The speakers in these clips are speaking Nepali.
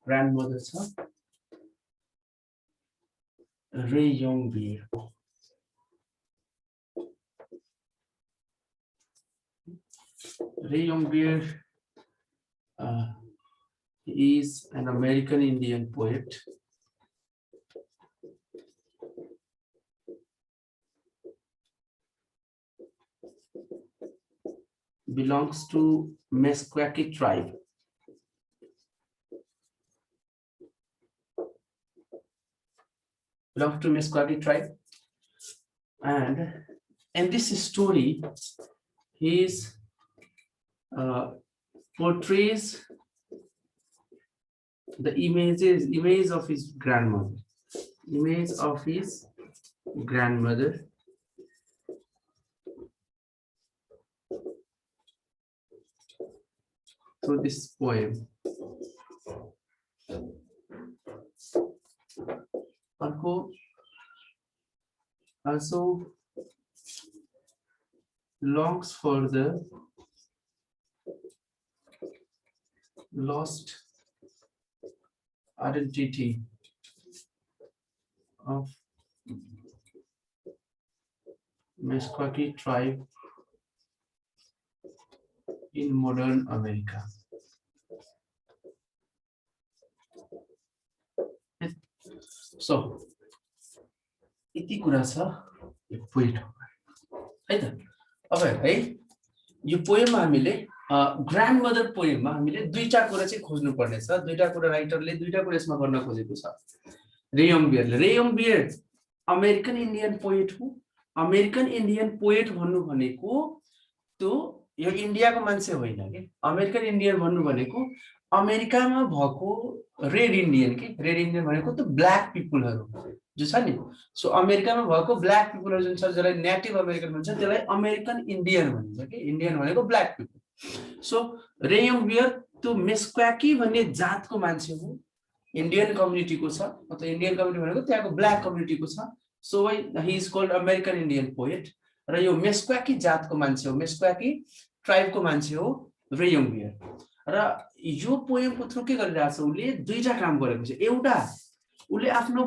ग्रान्डमदर छ रे यङबियर। रे यङबियर is an American Indian poet. Belongs to Meskwaki tribe. Belongs to Meskwaki tribe. And in this story, he portrays the image of his grandmother. Image of his grandmother. Through this poem. Also longs for the lost identity of Meskwaki tribe in modern America. So, यति कुरा छ यो पोएट है त। अब है यो पोएममा हामीले ग्रान्डमदर पोएममा हामीले दुईटा कुरा चाहिँ खोज्नु पर्ने छ। दुईटा कुरा राइटरले दुईटा कुरा यसमा गर्न खोजेको छ। रे यङबियर अमेरिकन इन्डियन पोएट हो। अमेरिकन इन्डियन पोएट भन्नु भनेको त्यो यो इन्डियाको मान्छे होइन के। अमेरिकन इन्डियन भन्नु भनेको अमेरिकामा भएको रेड इन्डियन के। रेड इन्डियन भनेको त ब्ल्याक पिपलहरु जो छ नि। सो अमेरिकामा भएको ब्ल्याक पिपलहरु जुन छ जसलाई नेटिभ अमेरिकन भन्छ त्यसलाई अमेरिकन इन्डियन भनिन्छ के। इन्डियन भनेको ब्ल्याक पिपल। सो रे यङबियर त्यो मेस्क्वाकी भन्ने जातको मान्छे हो। इन्डियन कम्युनिटीको छ। मतलब इन्डियन कम्युनिटी भनेको त्यहाँको ब्ल्याक कम्युनिटीको छ। So he is called American Indian poet. र यो मेस्क्वाकी जातको मान्छे हो। मेस्क्वाकी ट्राइबको मान्छे हो रे यङबियर। र यो पोएमको थ्रु के गरिरहेछ उले दुईटा काम गरेको छ। एउटा उले आफ्नो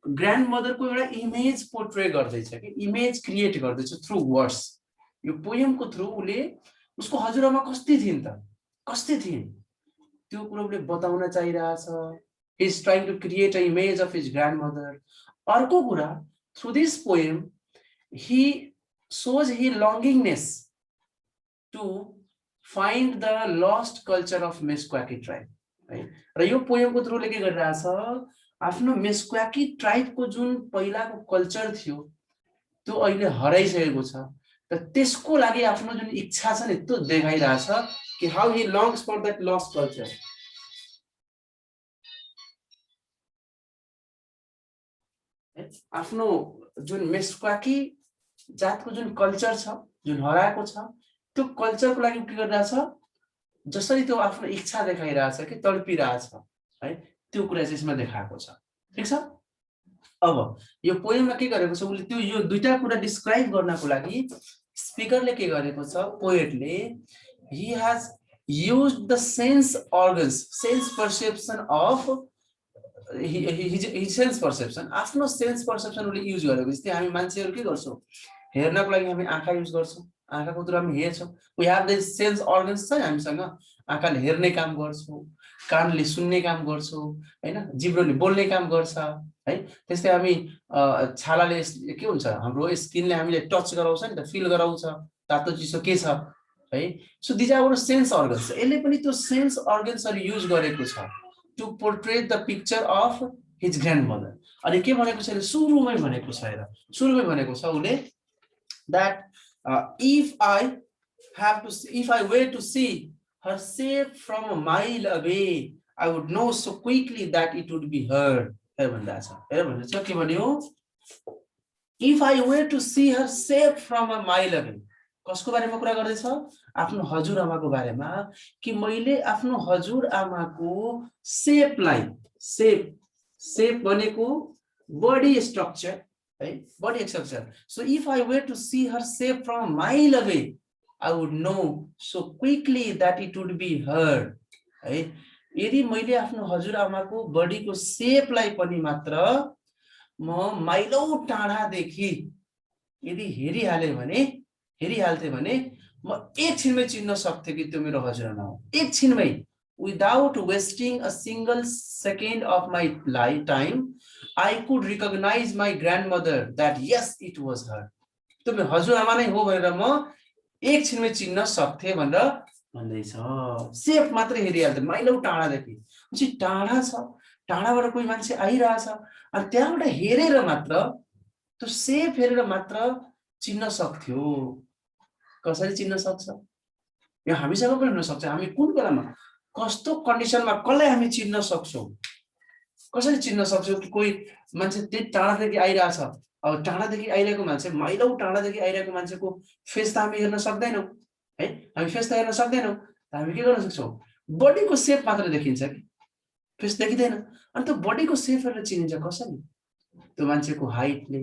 ग्रान्डमदरको एउटा इमेज पोर्ट्रे गर्दैछ के। इमेज क्रिएट गर्दैछ थ्रु वर्ड्स। यो पोएमको थ्रु उले उसको हजुरआमा कस्ती थिइन् त कस्ती थिइन् त्यो कुरा उले बताउन चाहिरहेछ। he is trying to create an image of his grandmother. अर्को कुरा through this poem he shows his longingness to find the lost culture of Meskwaki tribe, right? र यो पोएमको थ्रुले के गरिरहेछ आफ्नो मेस्क्वाकी ट्राइबको जुन पहिलाको कल्चर थियो त्यो अहिले हराइसकेको छ। र त्यसको लागि आफ्नो जुन इच्छा छ नि त्यो देखाइरहेछ कि how he longs for that lost culture. आफ्नो जुन मेस्क्वाकी जातको जुन कल्चर छ जुन हराएको छ त्यो कल्चरको लागि के गरिरहेछ जसरी त्यो आफ्नो इच्छा देखाइरहेछ कि तडपिरहेछ है त्यो कुरा चाहिँ यसमा देखाएको छ। ठीक छ। अब यो पोएममा के गरेको छ उले त्यो यो दुईटा कुरा डिस्क्राइब गर्नको लागि स्पिकरले के गरेको छ पोएटले he has used the sense organs sense perception of his sense perception आफ्नो सेन्स पर्सेप्सन उले युज गरेको। जस्तै हामी मान्छेहरु के गर्छौं हेर्नको लागि हामी आँखा युज गर्छौं। आँखाको थ्रु हामी हेर्छौं। we have this sense organs छ हामीसँग। आँखाले हेर्ने काम गर्छौं कानले सुन्ने काम गर्छौं हैन जिब्रोले बोल्ने काम गर्छ है। त्यस्तै हामी छालाले के हुन्छ हाम्रो स्किनले हामीले टच गराउँछ नि त फिल गराउँछ तातो चिसो के छ है। So these are our sense organs. यसले पनि त्यो सेन्स अर्गन्सहरु युज गरेको छ to portray the picture of his grandmother. अनि के भनेको छ सुरुमै भनेको छ हेर सुरुमै भनेको छ उले that if I were to see her shape from a mile away I would know so quickly that it would be her. हेर भन्दा छ हेर भन्दा छ के भन्यो if I were to see her shape from a mile away कसको बारेमा कुरा गर्दै छ आफ्नो हजुरआमाको बारेमा कि मैले आफ्नो हजुरआमाको शेपलाई शेप भनेको बडी स्ट्रक्चर है body structure. So if I were to see her shape from a mile away I would know so quickly that it would be her है। यदि मैले आफ्नो हजुरआमाको बडीको सेपलाई पनि मात्र म माइलौँ टाढादेखि यदि हेरिहाल्थे भने म एकछिनमै चिन्न सक्थे कि त्यो मेरो हजुरआमा हो। एकछिनमै, without wasting a single second of my time, I could recognize my grandmother that yes it was her. त्यो मेरो हजुरआमा नै हो भनेर म एकछिनमै चिन्न सक्थे भनेर भन्दैछ। सेफ मात्रै हेरिहाल्थे माइलौँ टाढादेखि। पछि टाढा छ, टाढाबाट कोही मान्छे आइरहेछ, अनि त्यहाँबाट हेरेर मात्र, त्यो सेफ हेरेर मात्र चिन्न सक्थ्यो। कसरी चिन्न सक्छ? यो हामीसँग पनि हुन सक्छ। हामी कुन बेलामा कस्तो कन्डिसनमा कसलाई हामी चिन्न सक्छौँ? कसरी चिन्न सक्छौँ कि कोही मान्छे त्यति टाढादेखि आइरहेछ? अब टाढादेखि आइरहेको मान्छे, माइलौँ टाढादेखि आइरहेको मान्छेको फेस त हामी हेर्न सक्दैनौँ है। हामी फेस त हेर्न सक्दैनौँ, हामी के गर्न सक्छौँ? बडीको सेप मात्र देखिन्छ कि फेस देखिँदैन। अनि त्यो बडीको सेप हेरेर चिनिन्छ। कसरी? त्यो मान्छेको हाइटले,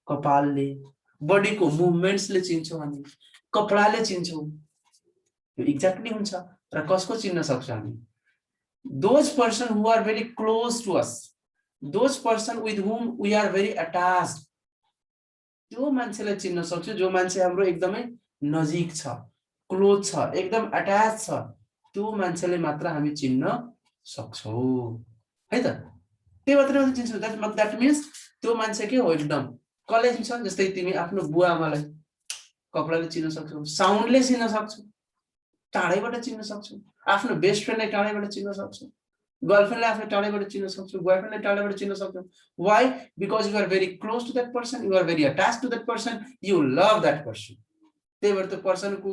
कपालले, बडीको मुभमेन्ट्सले चिन्छौँ हामी, कपडाले चिन्छौँ। यो एक्ज्याक्टली हुन्छ। र कसको चिन्न सक्छ हामी? Those person who are very close to us, those person with whom we are very attached, त्यो मान्छेलाई चिन्न सक्छु जो मान्छे हाम्रो एकदमै नजिक छ, क्लोज छ, एकदम अट्याच छ। त्यो मान्छेले मात्र हामी चिन्न सक्छौँ है त। त्यो मात्रै चिन्छौँ। द्याट मिन्स त्यो मान्छे के हो? एकदम कसले चिन्छ? जस्तै तिमी आफ्नो बुवा आमालाई कपडाले चिन्न सक्छौ, साउन्डले चिन्न सक्छौ, टाढैबाट चिन्न सक्छौ, आफ्नो बेस्ट फ्रेन्डलाई टाढैबाट चिन्न सक्छौ, गर्लफ्रेन्डलाई आफ्नो टाढैबाट चिन्न सक्छौ, बोयफ्रेन्डलाई टाढैबाट चिन्न सक्छौ। Why? Because you are very close to that person, you are very attach to that person, you love that person. त्यही भएर त्यो पर्सनको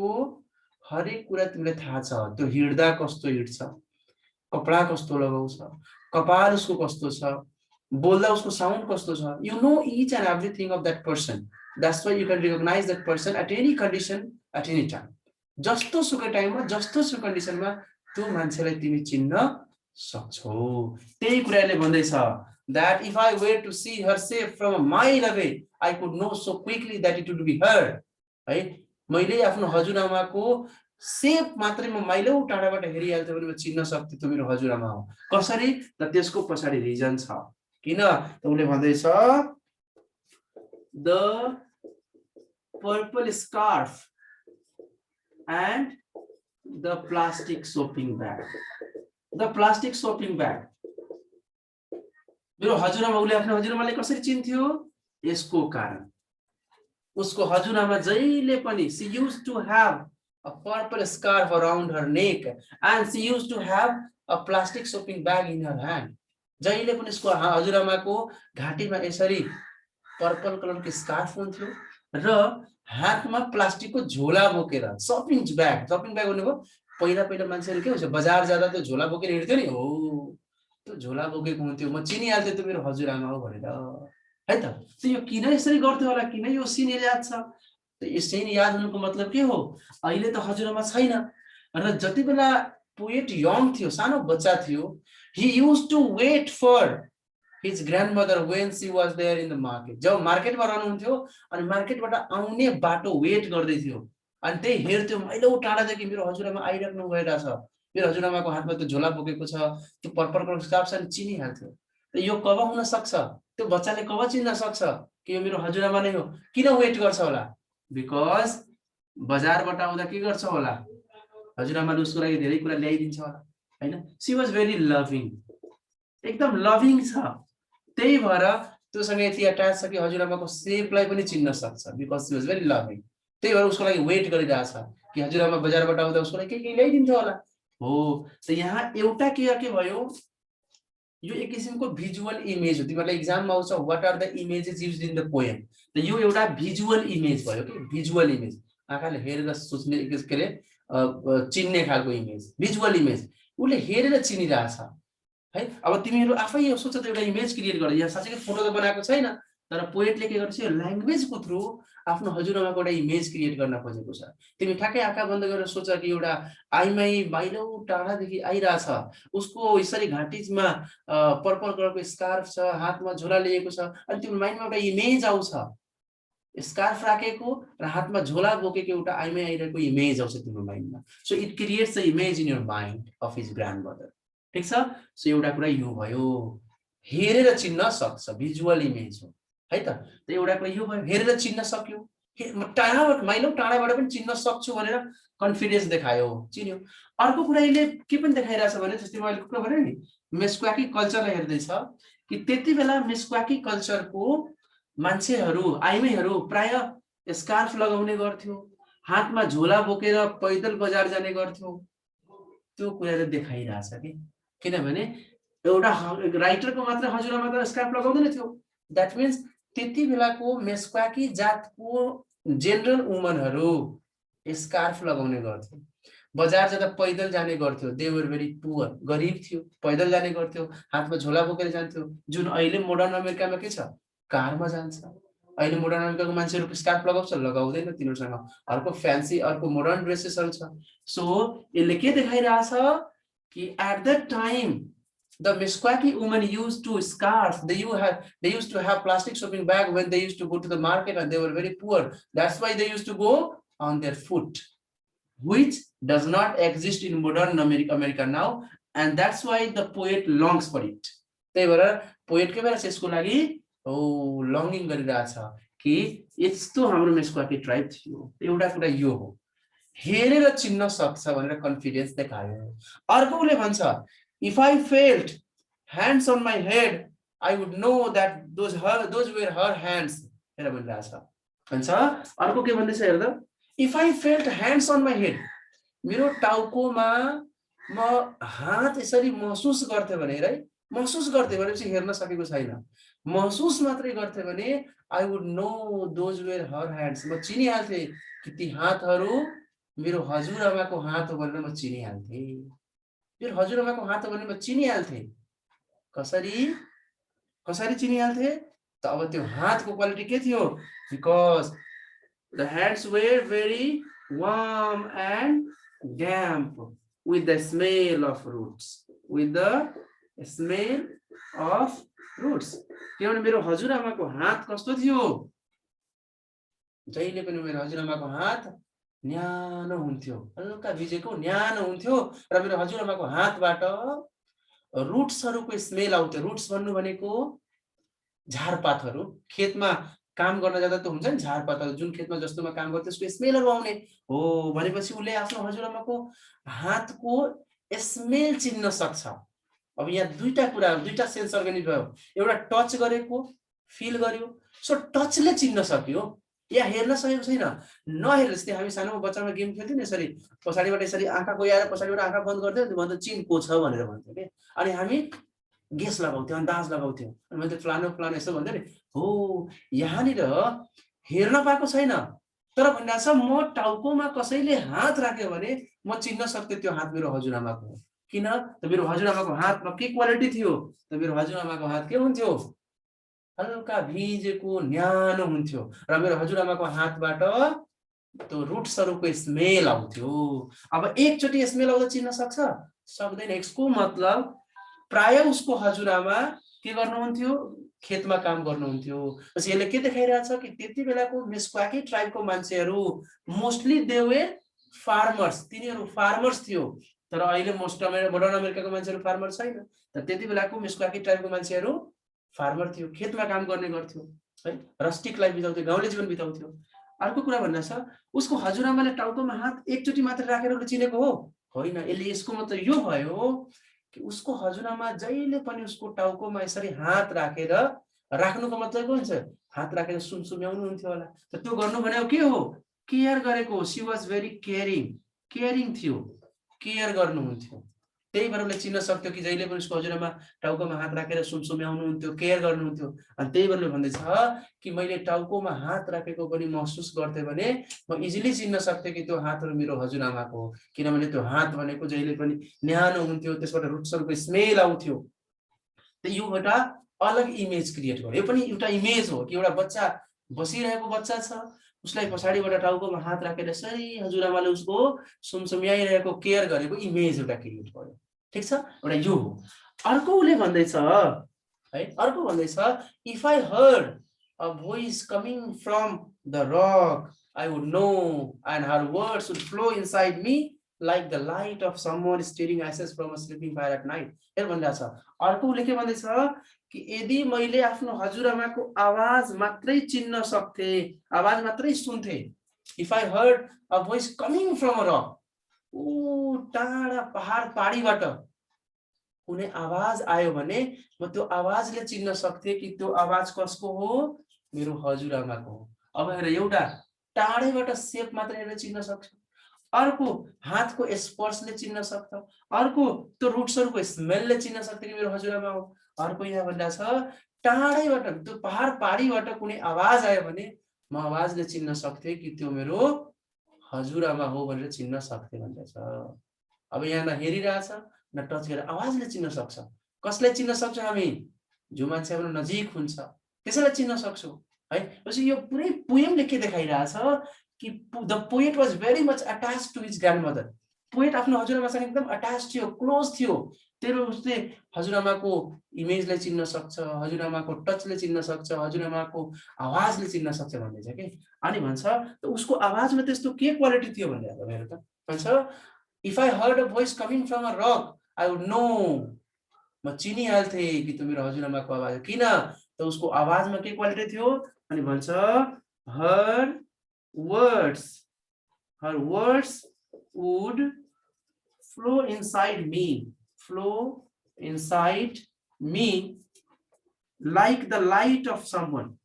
हरेक कुरा तिमीलाई थाहा छ। त्यो हिँड्दा कस्तो हिँड्छ, कपडा कस्तो लगाउँछ, कपाल उसको कस्तो छ, बोल्दा उसको साउन्ड कस्तो छ। You know each and everything of that person. That's why you can recognise that person at any condition, at any time. जस्तो सुकै टाइममा, जस्तो सुकै कन्डिसनमा त्यो मान्छेलाई तिमी चिन्न सक्छौ। त्यही कुराले भन्दैछ that if I were to see her safe from a mile away, I could know so quickly that it would be her. है, मैले आफ्नो हजुरआमाको सेफ मात्रै म माइलौँ टाढाबाट हेरिहाल्थेँ भने म चिन्न सक्थेँ त्यो मेरो हजुरआमा हो। कसरी? त त्यसको पछाडि रिजन छ। किन? त उले भन्दैछ the purple scarf and the plastic shopping bag. The plastic shopping bag. मेरो हजुरआमा, उले आफ्नो हजुरआमालाई कसरी चिन्थ्यो? यसको कारण उसको हजुरआमा जहिले पनि she used to have a purple scarf around her neck and she used to have a plastic shopping bag in her hand. जहिले पनि उसको हजुरआमाको घाँटीमा यसरी पर्पल कलरको स्कार्फ हुन्थ्यो र हातमा प्लास्टिकको झोला बोकेर, शपिङ ब्याग भनेको पहिला पहिला मान्छेहरू के हुन्छ, बजार जाँदा त्यो झोला बोकेर हिँड्थ्यो नि। हो, त्यो झोला बोकेको हुन्थ्यो। म चिनिहाल्थेँ त्यो मेरो हजुरआमा हो भनेर है त। यो किन यसरी गर्थ्यो होला? किन यो सिन याद छ? यो सिन याद हुनुको मतलब के हो? अहिले त हजुरआमा छैन र जति बेला पोएट यङ थियो, सानो बच्चा थियो, he used to wait for his grandmother when she was there in the market. जब मार्केटमा रहनुहुन्थ्यो अनि मार्केटबाट आउने बाटो वेट गर्दै थियो अनि त्यही हेर्थ्यो माइलौँ टाढादेखि मेरो हजुरआमा आइराख्नु भइरहेछ, मेरो हजुरआमाको हातमा त्यो झोला बोकेको छ, त्यो पर्पल कलरको स्कार्फ छ, चिनिहाल्थ्यो। यो कब हुन सक्छ? त्यो बच्चाले कब चिन्न सक्छ कि यो मेरो हजुरआमा नै हो? किन वेट गर्छ होला? बिकज बजारबाट आउँदा के गर्छ होला? हजुरआमाले उसको लागि धेरै कुरा ल्याइदिन्छ होला हैन। सी वाज भेरी लभिङ, एकदम लभिङ छ। त्यही भएर त्योसँग यति अट्याच छ कि हजुरआमाको सेपलाई पनि चिन्न सक्छ, because C was very loving. त्यही भएर उसको लागि वेट गरिरहेछ कि हजुरआमा बजारबाट आउँदा उसको लागि के ल्याइदिन्छ होला। हो, त यहाँ एउटा के भयो? यो एक किसिमको भिजुअल इमेज हो। तिमीहरूलाई एक्जाममा आउँछ what are the images used in the poem. त यो एउटा भिजुअल इमेज भयो कि भिजुअल इमेज, आँखाले हेरेर सोच्ने के अरे चिन्ने खालको इमेज, भिजुअल इमेज। उसले हेरेर चिनिरहेछ है। अब तिमीहरू आफै यो सोच त एउटा इमेज क्रिएट गर। यहाँ साँच्चै फोटो त बनाएको छैन, तर पोएटले के गर्छ? यो ल्याङ्ग्वेजको थ्रु आफ्नो हजुरआमाको एउटा इमेज क्रिएट गर्न खोजेको छ। तिमी ठ्याक्कै आँखा बन्द गरेर सोच कि एउटा आइमाई माइलौँ टाढादेखि आइरहेछ, उसको यसरी घाँटीमा पर्पल कलरको स्कार्फ छ, हातमा झोला लिएको छ, अनि तिम्रो माइन्डमा एउटा इमेज आउँछ स्कार्फ राखेको र हातमा झोला बोकेको एउटा आइमै आइरहेको इमेज आउँछ तिम्रो माइन्डमा so it creates the image in your mind of his grandmother ठीक छ सो एउटा कुरा यो भयो हेरेर चिन्न सक्छ भिजुअल इमेज हो है त एउटा कुरा यो भयो हेरेर चिन्न सक्यो टाढाबाट पनि चिन्न सक्छु भनेर कन्फिडेन्स देखायो चिन्यो अर्को कुरा यसले के पनि देखाइरहेछ भने जस्तै मैले कुरा भने नि मेस्क्वाकी कल्चरलाई हेर्दैछ कि त्यति बेला मेस्क्वाकी कल्चरको मान्छेहरू आइमेहरू प्राय स्कार्फ लगाउने गर्थ्यो हातमा झोला बोकेर पैदल बजार जाने गर्थ्यो त्यो कुराले देखाइरहेछ कि किनभने एउटा राइटरको मात्र हजुरआमा त स्कार्फ लगाउँदैन थियो द्याट मिन्स त्यति बेलाको मेस्क्वाकी जातको जेनरल वुमनहरू स्कार्फ लगाउने गर्थ्यो बजार जाँदा पैदल जाने गर्थ्यो दे वर भेरी पुअर गरिब थियो पैदल जाने गर्थ्यो हातमा झोला बोकेर जान्थ्यो जुन अहिले मोडर्न अमेरिकामा के छ कारमा जान्छ अहिले मोडर्न अमेरिकाको मान्छेहरू स्कार्फ लगाउँछ लगाउँदैन तिनीहरूसँग अर्को फ्यान्सी अर्को मोडर्न ड्रेसेसहरू छ सो यसले के देखाइरहेछ कि at that time the Meskwaki women used to scarf. They used to have plastic shopping bag when they used to go to the market, and they were very poor. That's why they used to go on their foot, which does not exist in modern America now, and that's why the poet longs for it. त्यही भएर पोएट के बेला यसको लागि लङ्गिङ गरिरहेछ कि यस्तो हाम्रो मेस्क्वाकी ट्राइब थियो एउटा कुरा यो हो हेरेर चिन्न सक्छ भनेर कन्फिडेन्स देखायो अर्कोले भन्छ If I felt hands on my head, I would know that those were her hands. हेर भनिरहेछ भन्छ अर्को के भन्दैछ हेर्दा If I felt hands on my head, मेरो टाउकोमा म हात यसरी महसुस गर्थे भने है महसुस गर्थे भनेपछि हेर्न सकेको छैन महसुस मात्रै गर्थे भने I would know those were her hands. म चिनिहाल्थे कि ती हातहरू मेरो हजुरआमाको हात हो भनेर म चिनिहाल्थे मेरो हजुरआमाको हात हो भने म चिनिहाल्थे कसरी चिनिहाल्थे त अब त्यो हातको क्वालिटी के थियो because the hands were very warm and damp with the smell of roots किनभने मेरो हजुरआमाको हात कस्तो थियो जहिले पनि मेरो हजुरआमाको हात न्यानो हुन्थ्यो हल्का भिजेको न्यानो हुन्थ्यो र मेरो हजुरआमाको हातबाट रुट्सहरुको स्मेल आउँथ्यो रुट्स भन्नु भनेको झारपातहरु खेतमा काम गर्न जाँदा त हुन्छ नि झारपातहरु जुन खेतमा जस्तोमा काम गर्छ त्यसको स्मेलहरु आउने हो भनेपछि उले आफ्नो हजुरआमाको हातको स्मेल चिन्न सक्छ अब यहाँ दुईटा सेन्स अर्गानिक भयो एउटा टच गरेको फिल गर्यो सो टचले चिन्न सक्यो या हेर्न सकेको छैन नहेर जस्तै हामी सानो बच्चामा गेम खेल्थ्यौं नि यसरी पछाडीबाट यसरी आँखा कोयाएर पछाडीबाट आँखा बन्द गर्थ्यौ नि भन्दा चिन को छ भनेर भन्थ्यौ के अनि हामी गेस लगाउँथ्यौ अन्दाज लगाउँथ्यौ अनि मैले फ्लानो यसो भन्दै नि हो यहाँनिर हेर्न पाएको छैन तर भनिरहेछ म टाउकोमा कसैले हात राख्यो भने म चिन्न सक्थे त्यो हात मेरो हजुरआमाको हो किन त मेरो हजुरआमाको हातमा के क्वालिटी थियो त मेरो हजुरआमाको हात के हुन्थ्यो हल्का भिजेको न्यानो हुन्थ्यो र मेरो हजुरआमाको हातबाट त्यो रुट्सहरुको स्मेल आउँथ्यो अब एकचोटी स्मेल आउँदा चिन्न सक्दैन यसको मतलब प्राय उसको हजुरआमा के गर्नुहुन्थ्यो खेतमा काम गर्नुहुन्थ्यो त्यसैले यसले के देखाइरहेछ कि त्यति बेलाको मेस्क्वाकी ट्राइबको मान्छेहरु मोस्टली दे वर फार्मर्स तिनीहरु फार्मर्स थियो तर अहिले मोडर्न अमेरिकाको मान्छेहरु फार्मर छैन तर त्यति बेलाको मेस्क्वाकी ट्राइबको मान्छेहरु फार्मर थियो खेतमा काम गर्ने गर्थ्यो है रस्टिक लाइफ बिताउँथ्यो गाउँले जीवन बिताउँथ्यो अर्को कुरा भन्नु छ उसको हजुरआमाले टाउकोमा हात एकचोटी मात्र राखेर उले चिनेको हो होइन यसले यसको मतलब यो भयो कि उसको हजुरआमा जहिले पनि उसको टाउकोमा यसरी हात राखेर राख्नुको मतलब के हुन्छ हात राखेर सुमसुम्याउनु हुन्थ्यो होला त त्यो गर्नु भनेको के हो केयर गरेको शी वाज भेरी केयरिङ थियो केयर गर्नुहुन्थ्यो त्यही भएर उले चिन्न सक्थ्यो कि जहिले पनि उसको हजुरआमा टाउकोमा हात राखेर सुमसुम्याउनु हुन्थ्यो केयर गर्नुहुन्थ्यो अनि त्यही भएर भन्दैछ कि मैले टाउकोमा हात राखेको पनि महसुस गर्थे भने म इजिली चिन्न सक्थे कि त्यो हातहरु मेरो हजुरआमाको हो किनभने त्यो हात भनेको जहिले पनि न्यानो हुन्थ्यो त्यसबाट रुट्सहरुको स्मेल आउँथ्यो त यो एउटा अलग इमेज क्रिएट गर्यो यो पनि एउटा इमेज हो कि एउटा बच्चा बसिरहेको बच्चा छ उसलाई पछाडीबाट टाउकोमा हात राखेर यसरी हजुरआमाले उसको सुमसुम्याइरहेको केयर गरेको इमेज एउटा क्रिएट गर्यो ठीक छ एउटा यो हो अर्को उले भन्दैछ है अर्को भन्दैछ if I heard a voice coming from the rock, I would know, and her words would flow inside me like the light of someone stealing ashes from a sleeping fire at night. हेर भनिरहेछ अर्को उसले के भन्दैछ कि यदि मैले आफ्नो हजुरआमाको आवाज मात्रै चिन्न सक्थे, आवाज मात्रै सुन्थे, if I heard a voice coming from a rock, ऊ टाढा पहाड पाडीबाट कुनै आवाज आयो भने म त्यो आवाजले चिन्न सक्थे कि त्यो आवाज कसको हो, मेरो हजुरआमाको हो। अब हेर एउटा टाढैबाट सेप मात्र हेरेर चिन्न सक्छ, अर्को हातको स्पर्शले चिन्न सक्छ, अर्को त्यो रुट्सहरुको स्मेलले चिन्न सक्छ कि मेरो हजुरआमा हो, अर्को यहाँ भनिरहेछ टाढैबाट त्यो पहाड पाडीबाट कुनै आवाज आयो भने म आवाजले चिन्न सक्थे कि त्यो मेरो हजुरआमा हो भनेर चिन्न सक्थे भनिरहेछ। अब यहाँ न हेरिरहेछ न टच गरेर आवाजले चिन्न सक्छ। कसलाई चिन्न सक्छ हामी? जो मान्छे हाम्रो नजिक हुन्छ त्यसैलाई चिन्न सक्छौं है। पछि यो पुरै पोएमले के देखाइरहेछ कि the poet was very much attached to his grandmother. Poet आफ्नो हजुरआमासँग एकदम अट्याच थियो, क्लोज थियो। तेरो उसले हजुरआमाको इमेजलाई चिन्न सक्छ, हजुरआमाको टचले चिन्न सक्छ, हजुरआमाको आवाजले चिन्न सक्छ भन्दैछ के। अनि भन्छ त उसको आवाजमा त्यस्तो के क्वालिटी थियो भनेर हेर त। भन्छ if I heard a voice coming from a rock I would know, म चिनिहाल्थे कि त्यो मेरो हजुरआमाको आवाज हो। किन? त उसको आवाजमा के क्वालिटी थियो? अनि भन्छ हर words would flow inside me like the light of someone,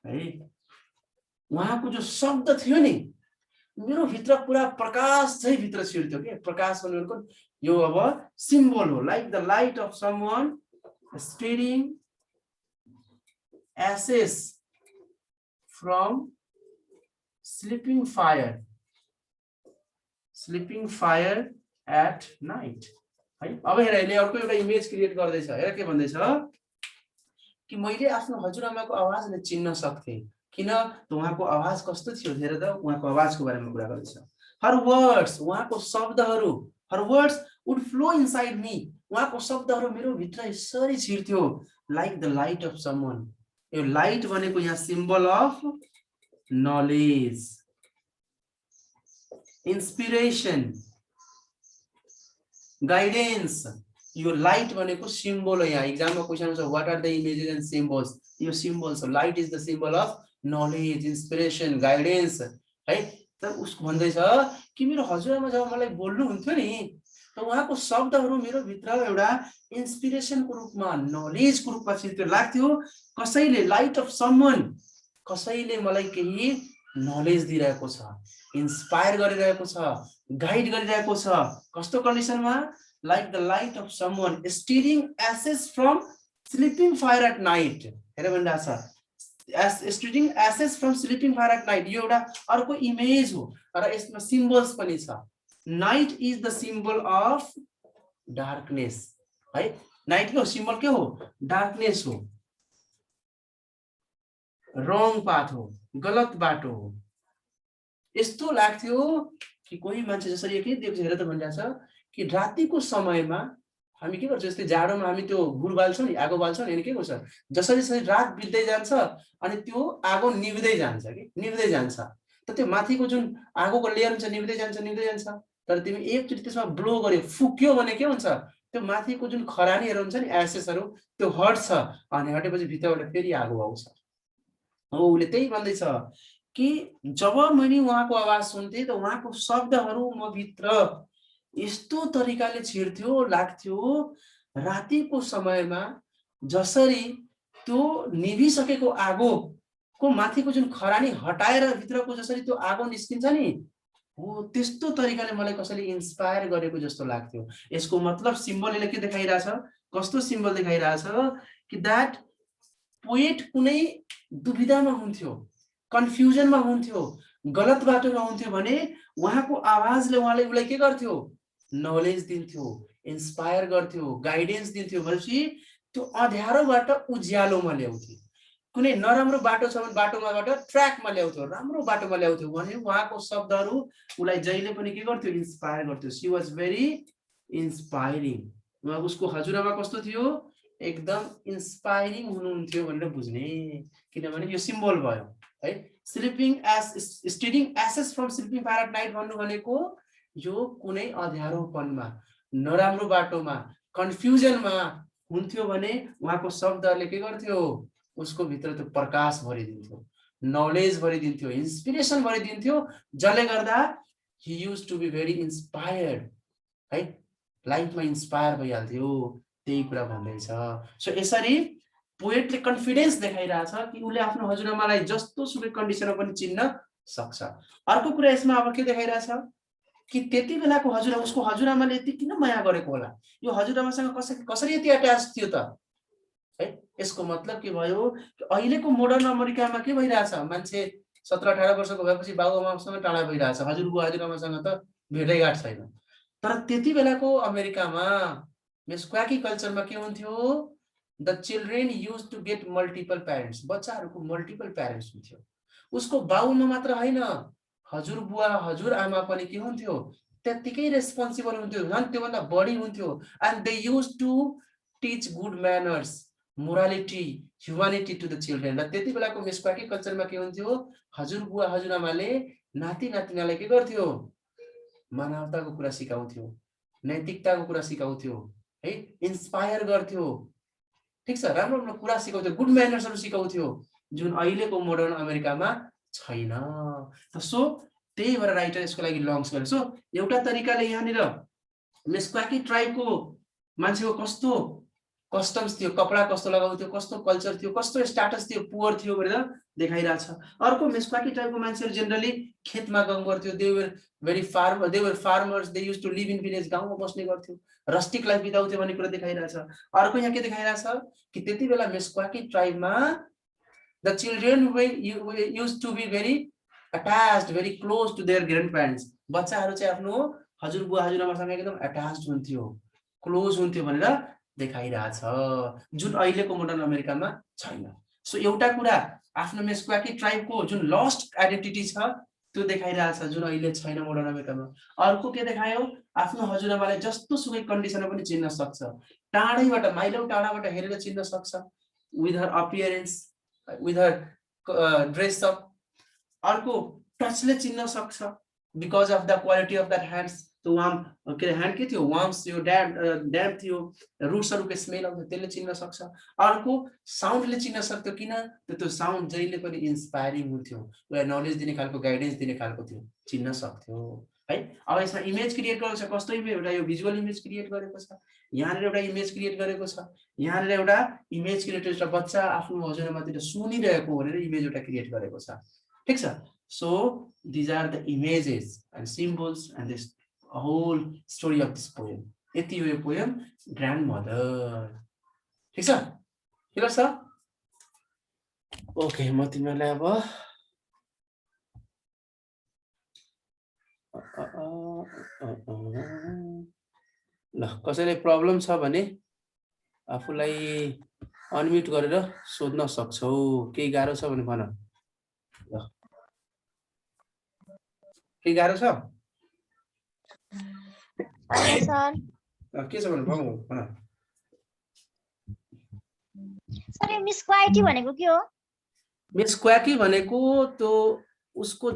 है। उहाँको जो शब्द थियो नि मेरो भित्र पुरा प्रकाश चाहिँ भित्र छिर्थ्यो के। प्रकाश भनेको यो अब सिम्बल हो, like the light of someone stirring ashes from sleeping fire at night है। अब हेर यसले अर्को एउटा इमेज क्रिएट गर्दैछ। हेर के भन्दैछ कि मैले आफ्नो हजुरआमाको आवाजले चिन्न सक्थे। किन? त उहाँको आवाज कस्तो थियो हेर त। उहाँको आवाजको बारेमा कुरा गर्दैछ। हर वर्ड्स, उहाँको शब्दहरू, her words would flow inside me, उहाँको शब्दहरू मेरो भित्र यसरी छिर्थ्यो like the light of someone. यो लाइट भनेको यहाँ symbol of knowledge, inspiration, guidance. यो लाइट भनेको सिम्बल हो। यहाँ एक्जाममा क्वेशन छ what are the images and symbols. यो सिम्बल्स हो। Light is the symbol of knowledge, inspiration, guidance है। तर उसको भन्दैछ कि मेरो हजुरआमा जब मलाई बोल्नु हुन्थ्यो नि त उहाँको शब्दहरू मेरो भित्र एउटा इन्स्पिरेसनको रूपमा, नलेजको रूपमा छिर्थ्यो। लाग्थ्यो कसैले, लाइट अफ समवन, कसैले मलाई केही नलेज दिइरहेको छ, इन्स्पायर गरिरहेको छ, गाइड गरिरहेको छ। कस्तो कन्डिसनमा? Like the light of someone stirring ashes from sleeping fire at night. हेर भनिरहेछ stirring ashes from sleeping fire at night. यो एउटा अर्को इमेज हो र यसमा सिम्बल्स पनि छ। Night is the symbol of darkness है। नाइटको सिम्बल के हो? डार्कनेस हो, रङ पाथ हो, गलत बाटो हो। यस्तो लाग्थ्यो कि कोही मान्छे जसरी के देख्छ हेर त भनिरहेछ कि रातिको समयमा हामी के गर्छौँ, जस्तै जाडोमा हामी त्यो गुड बाल्छौँ नि, आगो बाल्छौँ नि, अनि के गर्छ जसरी जसरी रात बित्दै जान्छ अनि त्यो आगो निभ्दै जान्छ कि निभ्दै जान्छ। त त्यो माथिको जुन आगोको लेयर हुन्छ निभ्दै जान्छ। तर तिमी एकचोटि त्यसमा ब्लो गर्यो, फुक्यो भने के हुन्छ, त्यो माथिको जुन खरानीहरू हुन्छ नि, एसेसहरू, त्यो हट्छ अनि हटेपछि भित्रबाट फेरि आगो आउँछ। हो उसले त्यही भन्दैछ कि जब मैले उहाँको आवाज सुन्थे त उहाँको शब्दहरू म भित्र यस्तो तरिकाले छिर्थ्यो, लाग्थ्यो रातिको समयमा जसरी त्यो निभिसकेको आगोको माथिको जुन खरानी हटाएर भित्रको जसरी त्यो आगो निस्किन्छ नि, हो त्यस्तो तरिकाले मलाई कसैले इन्स्पायर गरेको जस्तो लाग्थ्यो। यसको मतलब सिम्बलले के देखाइरहेछ? कस्तो सिम्बल देखाइरहेछ कि दैट पोएट कुनै दुविधामा हुन्थ्यो, कन्फ्युजनमा हुन्थ्यो, गलत बाटोमा हुन्थ्यो भने उहाँको आवाजले उहाँले उसलाई के गर्थ्यो? नलेज दिन्थ्यो, इन्स्पायर गर्थ्यो, गाइडेन्स दिन्थ्यो। भनेपछि त्यो अँध्यारोबाट उज्यालोमा ल्याउँथ्यो। कुनै नराम्रो बाटो छ भने बाटोमाबाट ट्र्याकमा ल्याउँथ्यो, राम्रो बाटोमा ल्याउँथ्यो भने उहाँको शब्दहरू उसलाई जहिले पनि के गर्थ्यो? इन्स्पायर गर्थ्यो। She was very inspiring. उसको हजुरआमा कस्तो थियो? एकदम इन्स्पायरिङ हुनुहुन्थ्यो भनेर बुझ्ने, किनभने यो सिम्बल भयो है। Sleeping stealing ashes from sleeping fire at night भन्नु भनेको यो कुनै अँध्यारोपनमा, नराम्रो बाटोमा, कन्फ्युजनमा हुन्थ्यो भने उहाँको शब्दले के गर्थ्यो, उसको भित्र त्यो प्रकाश भरिदिन्थ्यो, नलेज भरिदिन्थ्यो, इन्स्पिरेसन भरिदिन्थ्यो, जसले गर्दा he used to be very inspired है, लाइफमा इन्स्पायर भइहाल्थ्यो। त्यही कुरा भन्दैछ। सो यसरी पोएटले कन्फिडेन्स देखाइरहेछ कि उसले आफ्नो हजुरआमालाई जस्तो सुकै कन्डिसनमा पनि चिन्न सक्छ। अर्को कुरा यसमा अब के देखाइरहेछ कि त्यति बेलाको हजुरआमा, उसको हजुरआमाले यति किन माया गरेको होला, यो हजुरआमासँग कसरी यति एट्याच थियो त है। यसको मतलब के भयो कि अहिलेको मोडर्न अमेरिकामा के भइरहेछ, मान्छे 17-18 वर्षको भएपछि बाबुआमासँग टाढा भइरहेछ, हजुरबुवा हजुरआमासँग त भेटैघाट छैन। तर त्यति बेलाको अमेरिकामा मेस्क्वाकी कल्चरमा के हुन्थ्यो, the children use to get multiple parents, बच्चाहरूको मल्टिपल प्यारेन्ट्स हुन्थ्यो। उसको बाउमा मात्र होइन, हजुरबुवा हजुरआमा पनि के हुन्थ्यो, त्यतिकै रेस्पोन्सिबल हुन्थ्यो, झन् त्योभन्दा बढी हुन्थ्यो। And they use to teach good manners, morality, humanity to the children. र त्यति बेलाको मेस्क्वाकी कल्चरमा के हुन्थ्यो, हजुरबुवा हजुरआमाले नाति नातिनालाई के गर्थ्यो, मानवताको कुरा सिकाउँथ्यो, नैतिकताको कुरा सिकाउँथ्यो है, इन्स्पायर गर्थ्यो, ठिक छ, राम्रो राम्रो कुरा सिकाउँथ्यो, गुड म्यानर्सहरू सिकाउँथ्यो, जुन अहिलेको मोडर्न अमेरिकामा छैन। सो त्यही भएर राइटर यसको लागि लन्च गरे। सो एउटा तरिकाले यहाँनिर मेस्क्वाकी ट्राइबको मान्छेको कस्तो कस्टम्स थियो, कपडा कस्तो लगाउँथ्यो, कस्तो कल्चर थियो, कस्तो स्ट्याटस थियो, पुवर थियो भनेर देखाइरहेछ। अर्को मेस्क्वाकी ट्राइबको मान्छेहरू जेनरली खेतमा काम गर्थ्यो, they were farmers, they use to live in village, गाउँमा बस्ने गर्थ्यो, रस्टिक लाइफ बिताउँथ्यो भन्ने कुरा देखाइरहेछ। अर्को यहाँ के देखाइरहेछ कि त्यति बेला मेस्क्वाकी ट्राइबमा the children use to be very attached, very close to their grandparents, बच्चाहरू चाहिँ आफ्नो हजुरबुवा हजुरआमासँग एकदम एट्याच्ड हुन्थ्यो, क्लोज हुन्थ्यो भनेर देखाइरहेछ, जुन अहिलेको मोडर्न अमेरिकामा छैन। सो एउटा कुरा आफ्नो मेस्क्वाकी ट्राइबको जुन लस्ट आइडेन्टिटी छ त्यो देखाइरहेछ, जुन अहिले छैन मोडर्न अमेरिकामा। अर्को के देखायो, आफ्नो हजुरआमालाई जस्तो सुकै कन्डिसनमा पनि चिन्न सक्छ, टाढैबाट माइलौ टाढाबाट हेरेर चिन्न सक्छ, with her appearance, with her dress up. अर्को टचले चिन्न सक्छ, because of the quality of that hands, त्यो वार्म के ह्यान्ड के थियो, वार्म्स थियो, ड्याम्प थियो, रुट्सहरूको स्मेल आउँथ्यो, त्यसले चिन्न सक्छ। अर्को साउन्डले चिन्न सक्थ्यो, किन, त्यो साउन्ड जहिले पनि इन्स्पायरिङ हुन्थ्यो, नलेज दिने खालको, गाइडेन्स दिने खालको थियो, चिन्न सक्थ्यो है। अब यसमा इमेज क्रिएट गरेको छ, कस्तो इमेज, एउटा यो भिजुअल इमेज क्रिएट गरेको छ, यहाँनिर एउटा इमेज क्रिएट गरेको छ, यहाँनिर एउटा इमेज क्रिएट, एउटा बच्चा आफ्नो हजुरआमातिर सुनिरहेको भनेर इमेज एउटा क्रिएट गरेको छ, ठिक छ। So these are the images and symbols and this whole story of this poem. यति हो यो पोएम ग्रान्ड मदर, ठिक छ, क्लियर छ? ओके, म तिमीहरूलाई अब ल, कसैलाई प्रब्लम छ भने आफूलाई अनम्युट गरेर सोध्न सक्छौ, केही गाह्रो छ भने भन। ल, केही गाह्रो छ? के छ भने भन। सर, यो मेस्क्वाकी भनेको के हो? मेस्क्वाकी भनेको त्यो उसको